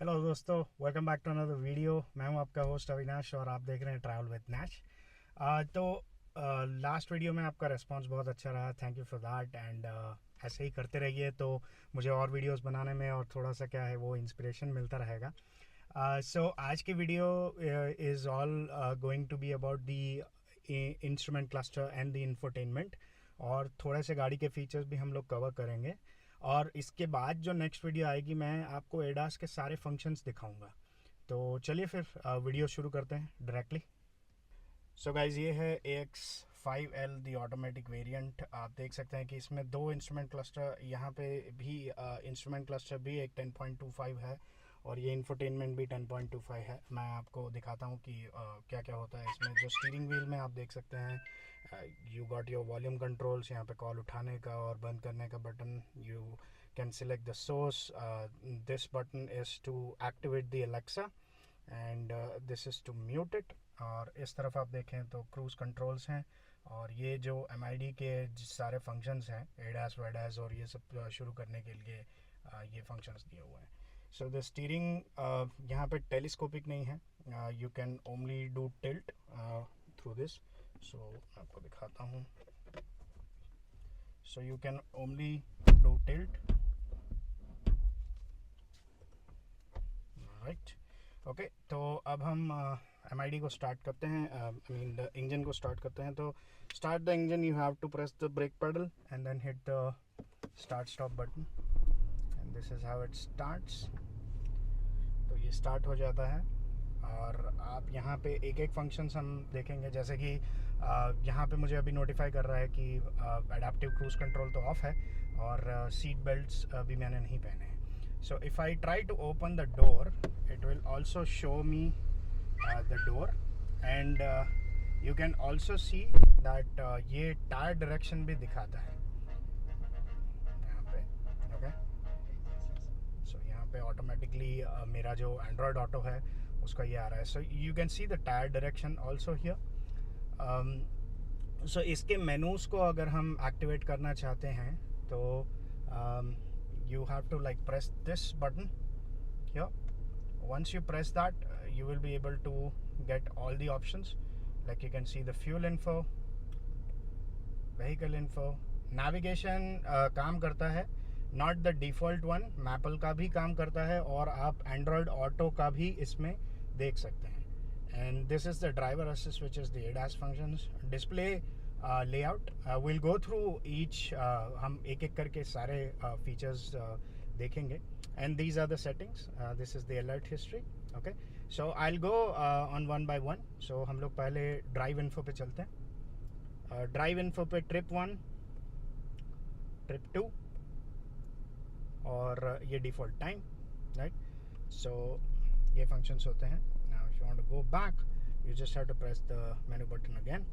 Hello दोस्तों, welcome back to another video. मैं हूं आपका होस्ट अविनाश और आप देख रहे हैं ट्रैवल विद नैश। तो लास्ट वीडियो में आपका रिस्पांस बहुत अच्छा रहा, thank you for that. And ऐसे ही करते रहिए तो मुझे और वीडियोस बनाने में और थोड़ा सा क्या है वो इंस्पिरेशन मिलता रहेगा। सो आज की video is all going to be about the instrument cluster and the infotainment, और थोड़े से गाड़ी के फीचर्स भी हम लोग कवर करेंगे। और इसके बाद जो नेक्स्ट वीडियो आएगी मैं आपको एडास के सारे फंक्शंस दिखाऊंगा। तो चलिए फिर वीडियो शुरू करते हैं डायरेक्टली। सो गाइज, ये है AX5L दी ऑटोमेटिक वेरिएंट। आप देख सकते हैं कि इसमें दो इंस्ट्रूमेंट क्लस्टर, यहाँ पे भी इंस्ट्रूमेंट क्लस्टर भी एक 10.25 है और ये इंफोटेनमेंट भी 10.25 है। मैं आपको दिखाता हूँ कि क्या क्या होता है इसमें। जो स्टीयरिंग व्हील में आप देख सकते हैं, you got your volume controls, यहाँ पे कॉल उठाने का और बंद करने का button. You can select the source, this button is to activate the Alexa and this is to mute it. और इस तरफ आप देखें तो क्रूज़ कंट्रोल्स हैं, और ये जो MID के सारे फंक्शंस हैं, एडास वेडास और ये सब शुरू करने के लिए ये फंक्शंस दिए हुए हैं। सो द स्टीयरिंग यहाँ पे टेलीस्कोपिक नहीं है, you can only do tilt through this. So आपको दिखाता हूँ। So you can only do tilt, right. Okay, तो अब हम MID को स्टार्ट करते हैं, आई मीन द इंजन को स्टार्ट करते हैं। तो start the engine, you have to press the brake pedal and then hit the start stop button, and this is how it starts. तो ये स्टार्ट हो जाता है और आप यहाँ पे एक एक फंक्शंस हम देखेंगे, जैसे कि यहाँ पे मुझे अभी नोटिफाई कर रहा है कि एडाप्टिव क्रूज़ कंट्रोल तो ऑफ है और सीट बेल्ट्स भी मैंने नहीं पहने हैं। So if I try to open the door, it will also show me the door, and you can also see that ये टायर डायरेक्शन भी दिखाता है यहाँ पे। ओके, सो यहाँ पे ऑटोमेटिकली मेरा जो एंड्रॉयड ऑटो है उसका ये आ रहा है। So you can see the tyre direction also here. So इसके मेनूज़ को अगर हम एक्टिवेट करना चाहते हैं तो you have to like press this button here. Once you press that, you will be able to get all the options, like you can see the fuel info, vehicle info, navigation काम करता है, not the default one, Maple का भी काम करता है और आप Android Auto का भी इसमें देख सकते हैं। And this is the driver assist, which is the ADAS functions. Display layout, we'll go through each, हम एक एक करके सारे features देखेंगे। And these are the settings, this is the alert history. Okay, so I'll go on one by one. So हम लोग पहले drive info पे चलते हैं। drive info पे trip 1, trip 2 और ये default time, right? So ये functions होते हैं। Now if you want to go back, you just have to press the menu button again.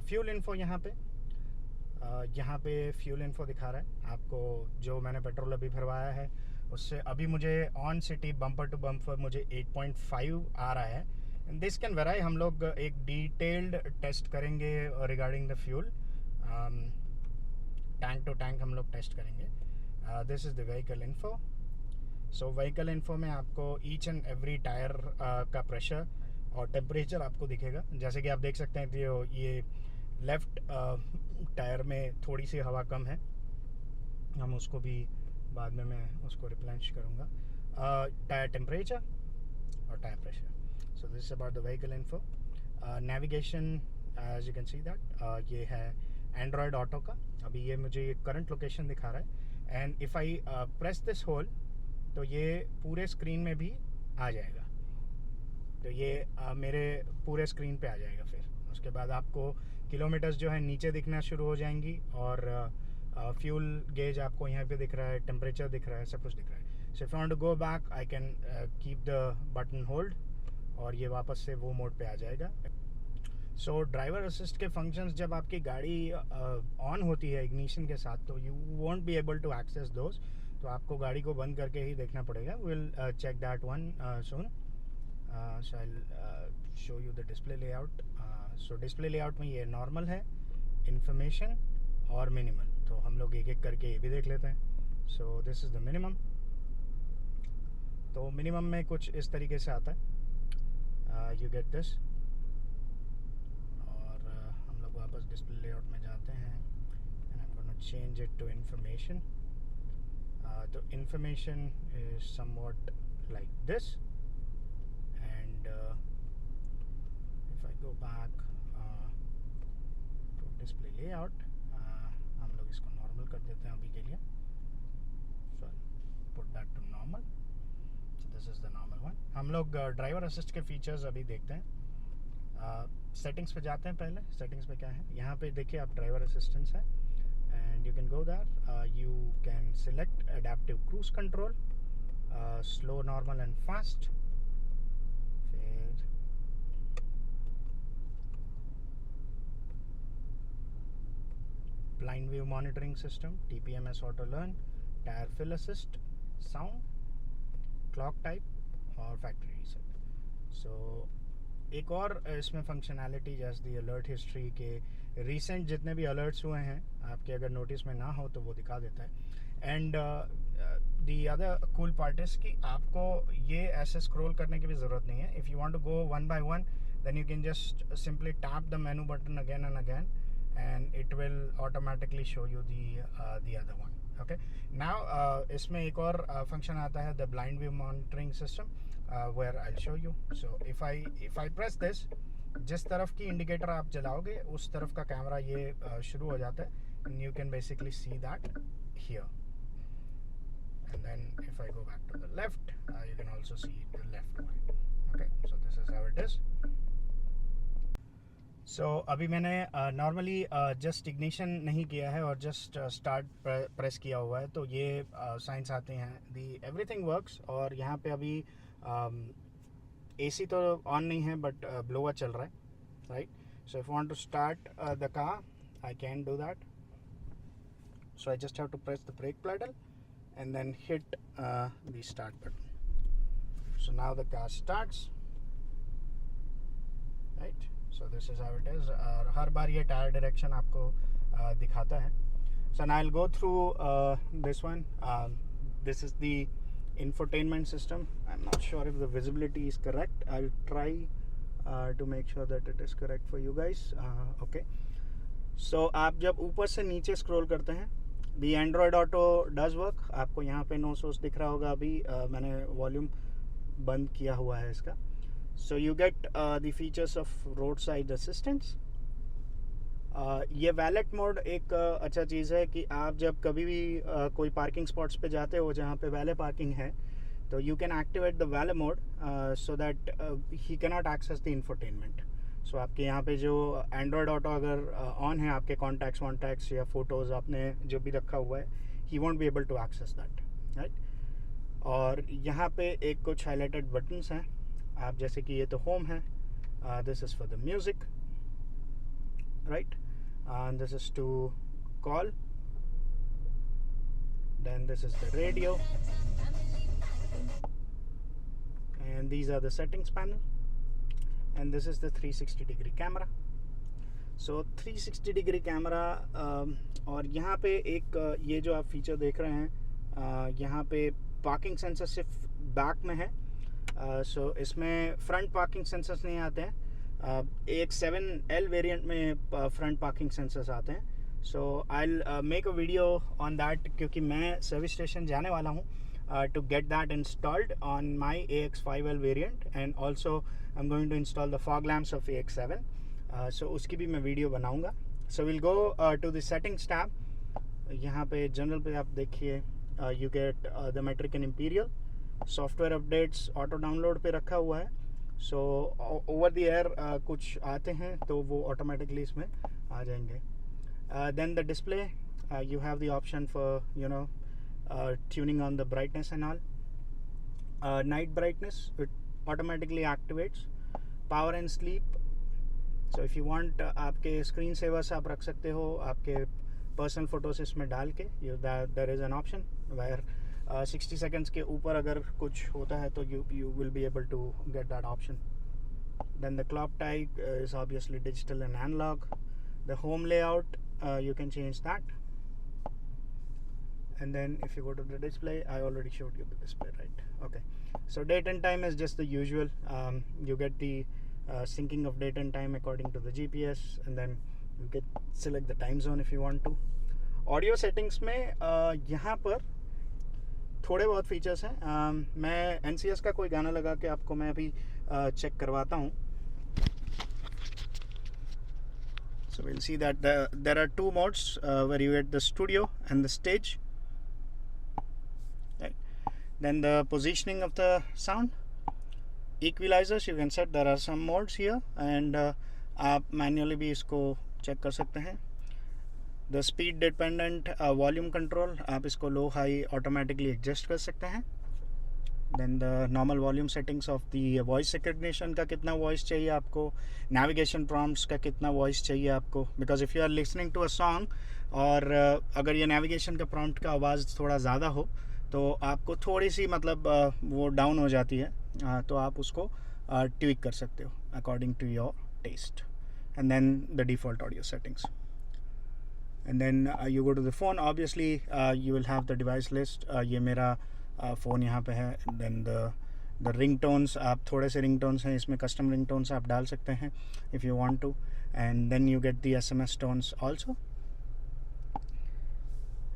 Fuel info यहाँ पे फ्यूल इन्फो दिखा रहा है आपको, जो मैंने पेट्रोल अभी भरवाया है उससे अभी मुझे on city bumper to bumper मुझे 8.5 आ रहा है। दिस कैन वेराई, हम लोग एक डिटेल्ड टेस्ट करेंगे regarding the fuel, tank to tank हम लोग टेस्ट करेंगे। This is the vehicle info. So vehicle info में आपको ईच एंड एवरी टायर का प्रेशर और टेम्परेचर आपको दिखेगा। जैसे कि आप देख सकते हैं कि ये लेफ़्ट टायर में थोड़ी सी हवा कम है, हम उसको भी बाद में मैं उसको रिप्लेनिश करूँगा। टायर टेम्परेचर और tyre pressure. So this is about the vehicle info. Navigation, as you can see that ये है एंड्रॉयड ऑटो का। अभी ये मुझे करंट लोकेशन दिखा रहा है, and if I press this whole तो ये पूरे स्क्रीन में भी आ जाएगा। तो ये मेरे पूरे स्क्रीन पे आ जाएगा। फिर उसके बाद आपको किलोमीटर्स जो है नीचे दिखना शुरू हो जाएंगी, और फ्यूल गेज आपको यहाँ पे दिख रहा है, टेम्परेचर दिख रहा है, सब कुछ दिख रहा है। So if I want to go back, I can keep the button hold और ये वापस से वो मोड पे आ जाएगा। सो ड्राइवर असिस्ट के फंक्शंस जब आपकी गाड़ी ऑन होती है इग्निशन के साथ, तो you won't be able to access those, तो आपको गाड़ी को बंद करके ही देखना पड़ेगा। Will check that one soon. So I'll show you the display layout. So display layout में ये नॉर्मल है, इंफॉर्मेशन और मिनिमल, तो हम लोग एक एक करके ये भी देख लेते हैं। So this is the minimum, तो मिनिमम में कुछ इस तरीके से आता है, यू गेट दिस। और हम लोग वापस डिस्प्ले लेआउट में जाते हैं and I am gonna change it to information. तो information is somewhat like this and if I go back to display layout, हम लोग इसको नॉर्मल कर देते हैं अभी के लिए। So put that to normal. This is the normal one. हम लोग ड्राइवर असिस्ट के फीचर्स अभी देखते हैं। सेटिंग्स पे जाते हैं। पहले सेटिंग्स पे क्या है, यहाँ पे देखिए आप ड्राइवर असिस्टेंस है and you can go that. You can select adaptive cruise control, slow, normal and fast. फिर blind view monitoring system, TPMS auto learn, tyre fill assist, sound, clock type और फैक्ट्री रीसेट। सो एक और इसमें functionality जैसे the alert history के recent जितने भी alerts हुए हैं आपके अगर नोटिस में ना हो तो वो दिखा देता है। And the other cool part is कि आपको ये ऐसे स्क्रॉल करने की भी ज़रूरत नहीं है। If you want to go one by one then you can just simply tap the menu button again and again and it will automatically show you the other one. Okay, now इसमें एक और function आता है the blind view monitoring system where I'll show you. So if I press this, जिस तरफ की indicator आप जलाओगे उस तरफ का कैमरा ये शुरू हो जाता है and you can basically see that here. And then if I go back to the left, you can also see the left one. Okay, so this is how it is. So अभी मैंने normally just ignition नहीं किया है और just start press किया हुआ है, तो ये साइंस आते हैं दी एवरीथिंग वर्क्स। और यहाँ पे अभी AC तो ऑन नहीं है बट ब्लोअर चल रहा है, right. So if want to start the car I can do that. So I just have to press the brake pedal and then hit the start button. So now the car starts, right. So this is how it is. और हर बार ये tyre direction आपको दिखाता है। So now I will go through this one. This is the infotainment system. I'm not sure if the visibility is correct. I'll try to make sure that it is correct for you guys. Okay, so आप जब ऊपर से नीचे scroll करते हैं the Android Auto does work. आपको यहाँ पे नो सोर्स दिख रहा होगा। अभी मैंने वॉल्यूम बंद किया हुआ है इसका। So you get the features of roadside assistance. ये वैलेट मोड एक अच्छा चीज़ है कि आप जब कभी भी कोई पार्किंग स्पॉट्स पे जाते हो जहाँ पे वैले पार्किंग है तो you can activate the valet mode so that he can not access the infotainment. So आपके यहाँ पे जो एंड्रॉयड ऑटो अगर ऑन है, आपके कॉन्टैक्ट्स या फोटोज़ आपने जो भी रखा हुआ है, he won't be able to access that, right. और यहाँ पे एक कुछ हाईलाइटेड बटन्स हैं आप, जैसे कि ये तो होम है, this is for the music, right, and this is to call, then this is the radio, and these are the settings panel, and this is the 360 degree camera. So 360 degree camera, और यहाँ पे एक ये जो आप feature देख रहे हैं, यहाँ पे पार्किंग सेंसर सिर्फ बैक में है। सो इसमें फ्रंट पार्किंग सेंसर्स नहीं आते हैं। एक 7L वेरिएंट में फ्रंट पार्किंग सेंसर्स आते हैं। So I will make a video on that, क्योंकि मैं सर्विस स्टेशन जाने वाला हूँ to get that installed on my AX5L variant, and also I am going to install the fog lamps of AX7। So उसकी भी मैं video बनाऊँगा। So will go to the settings tab. यहाँ पे general पे आप देखिए, you get the metric and imperial, software updates auto download पे रखा हुआ है। सो ओवर द एयर कुछ आते हैं तो वो ऑटोमेटिकली इसमें आ जाएंगे। Then the display, you have the option for tuning on the brightness and all. Night brightness it automatically activates. Power and sleep, so if you want आपके screen savers आप रख सकते हो आपके पर्सनल फोटोज इसमें डाल के। There is an option where 60 seconds के ऊपर अगर कुछ होता है तो you will be able to get that option. Then the clock type is obviously digital and analog. The home layout, you can change that. And then if you go to the display, I already showed you the display, right? Okay, So date and time is just the usual. You get the syncing of date and time according to the GPS, and then you get select the time zone if you want to. Audio settings में यहाँ पर थोड़े बहुत features हैं. मैं NCS का कोई गाना लगा के आपको मैं अभी चेक करवाता हूँ. So we'll see that there are two modes where you get the studio and the stage. Right. Then the positioning of the sound. Equalizers you can set. There are some modes here, and आप manually भी इसको check कर सकते हैं. The speed dependent volume control, आप इसको low high automatically adjust कर सकते हैं. Then the normal volume settings of the voice recognition का कितना voice चाहिए आपको, navigation prompts का कितना voice चाहिए आपको, because if you are listening to a song और अगर ये navigation का prompt का आवाज़ थोड़ा ज़्यादा हो तो आपको थोड़ी सी मतलब वो डाउन हो जाती है, तो आप उसको ट्विक कर सकते हो according to your taste. And then the default audio settings. And then you go to the phone. Obviously you will have the device list. ये मेरा फ़ोन यहाँ पे है. Then the ringtones, आप थोड़े से ringtones हैं इसमें, custom ringtones आप डाल सकते हैं if you want to. And then you get the SMS tones also.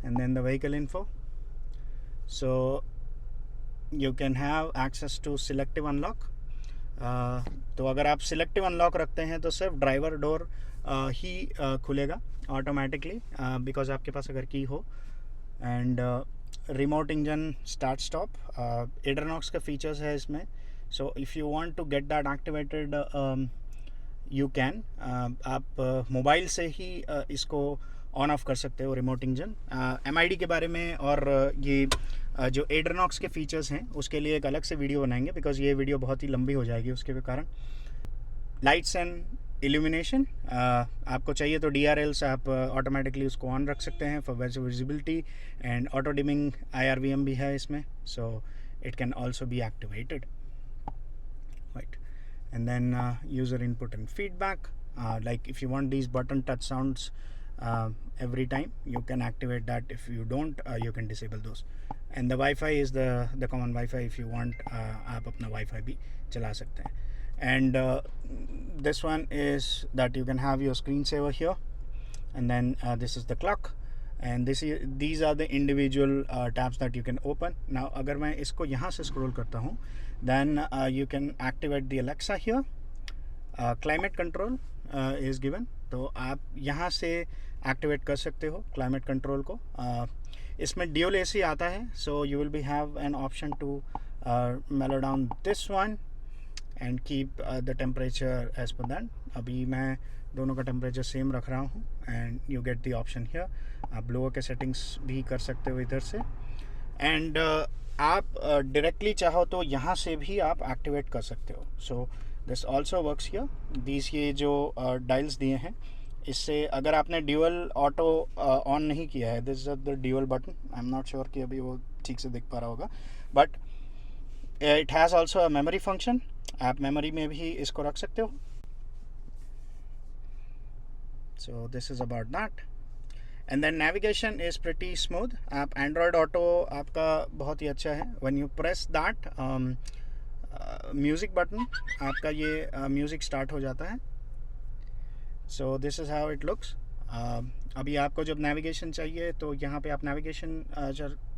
And then the vehicle info. So you can have access to selective unlock. तो अगर आप selective unlock रखते हैं तो सिर्फ ड्राइवर डोर ही खुलेगा ऑटोमेटिकली, बिकॉज आपके पास अगर की हो. And remote engine start stop, AdrenoX का फीचर्स है इसमें. So if you want to get that activated you can. आप मोबाइल से ही इसको ऑन ऑफ कर सकते हो रिमोट इंजन. MID के बारे में और ये जो एडरनॉक्स के फीचर्स हैं उसके लिए एक अलग से वीडियो बनाएंगे, बिकॉज ये वीडियो बहुत ही लंबी हो जाएगी उसके कारण. लाइट्स एंड इल्यूमिनेशन, आपको चाहिए तो DRLs आप ऑटोमेटिकली उसको ऑन रख सकते हैं for better visibility. And auto dimming IRVM भी है इसमें, so it can also be activated. Right. And then user input and feedback, like if you want these button touch sounds every time, you can activate that. If you don't, you can disable those. And the Wi-Fi is the common Wi-Fi. If you want, आप अपना Wi-Fi भी चला सकते हैं. And this one is that you can have your screensaver here, and then this is the clock, and these are the individual tabs that you can open. Now अगर मैं इसको यहाँ से scroll करता हूँ, then you can activate the Alexa here. Climate control is given, तो आप यहाँ से एक्टिवेट कर सकते हो क्लाइमेट कंट्रोल को. इसमें ड्यूल AC आता है, so you will be have an option to mellow down this one and keep the temperature as per that. अभी मैं दोनों का टेम्परेचर सेम रख रहा हूँ, and you get the option here. आप ब्लोअर के सेटिंग्स भी कर सकते हो इधर से, एंड आप डायरेक्टली चाहो तो यहाँ से भी आप एक्टिवेट कर सकते हो. So this also works here. This ये जो डायल्स दिए हैं, इससे अगर आपने ड्यूअल ऑटो ऑन नहीं किया है, this is the dual button. I am not sure कि अभी वो ठीक से दिख पा रहा होगा, but it has also a memory function. आप मेमोरी में भी इसको रख सकते हो. So this is about that. And then navigation is pretty smooth. आप एंड्रॉयड ऑटो आपका बहुत ही अच्छा है. When you press that music button, आपका ये म्यूज़िक स्टार्ट हो जाता है. सो this is how it looks. अभी आपको जब नेविगेशन चाहिए तो यहाँ पे आप नेविगेशन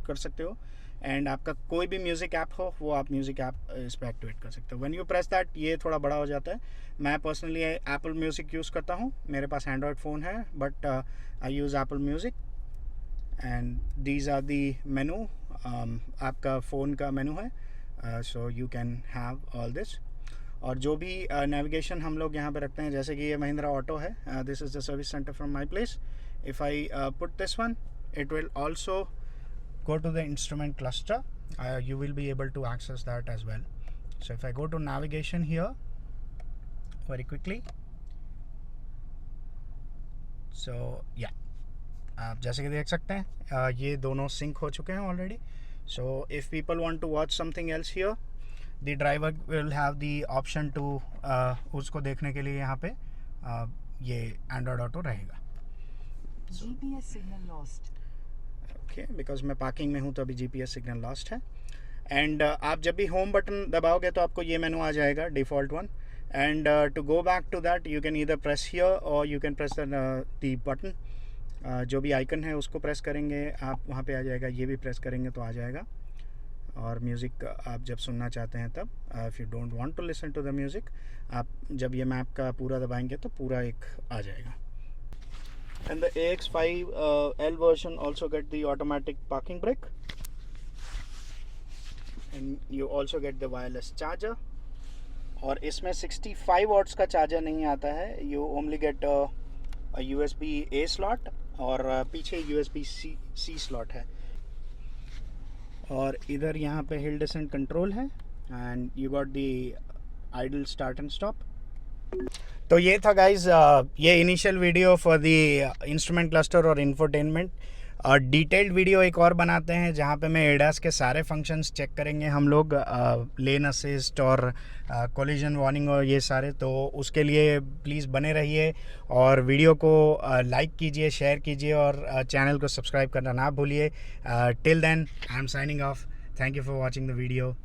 कर सकते हो, एंड आपका कोई भी म्यूज़िक ऐप हो वो आप म्यूज़िक ऐप इस पर एक्टिवेट कर सकते हो. व्हेन यू प्रेस दैट ये थोड़ा बड़ा हो जाता है. मैं पर्सनली एप्पल म्यूज़िक यूज़ करता हूँ. मेरे पास एंड्रॉयड फ़ोन है, but I use Apple music. And these are the menu. आपका फ़ोन का मेनू है, so you can have all this. और जो भी नेविगेशन हम लोग यहाँ पे रखते हैं, जैसे कि ये महिंद्रा ऑटो है, this is the service centre from my place. If I put this one, it will also go to the instrument cluster. You will be able to access that as well. So if I go to navigation here very quickly, so yeah, आप जैसे कि देख सकते हैं ये दोनों sync हो चुके हैं already. So if people want to watch something else here, the driver will have the option to उसको देखने के लिए यहाँ पे ये Android Auto रहेगा. GPS signal lost. Okay, because मैं पार्किंग में हूँ तो अभी GPS सिग्नल लॉस्ट है. एंड आप जब भी होम बटन दबाओगे तो आपको ये मेनू आ जाएगा, default one. And to go back to that you can either press here और you can press the button. जो भी आइकन है उसको प्रेस करेंगे आप, वहाँ पे आ जाएगा. ये भी प्रेस करेंगे तो आ जाएगा. और म्यूज़िक आप जब सुनना चाहते हैं तब, if you don't want to listen to the music, आप जब ये मैप का पूरा दबाएंगे तो पूरा एक आ जाएगा. And the AX5L version also get the automatic parking brake. And you also get the wireless charger. और इसमें 65 वॉट्स का चार्जर नहीं आता है. You only get USB-A slot और पीछे USB-C स्लॉट है. और इधर यहाँ पे हिल डिसेंट कंट्रोल है. And you got the idol start and stop. तो ये था गाइज ये initial video for the instrument cluster और इंफोटेनमेंट. और डिटेल्ड वीडियो एक और बनाते हैं जहाँ पे मैं एडास के सारे फंक्शंस चेक करेंगे हम लोग, लेन असिस्ट और कोलिजन वार्निंग और ये सारे. तो उसके लिए प्लीज़ बने रहिए और वीडियो को लाइक कीजिए, शेयर कीजिए और चैनल को सब्सक्राइब करना ना भूलिए. Till then I am signing off. Thank you for watching the video.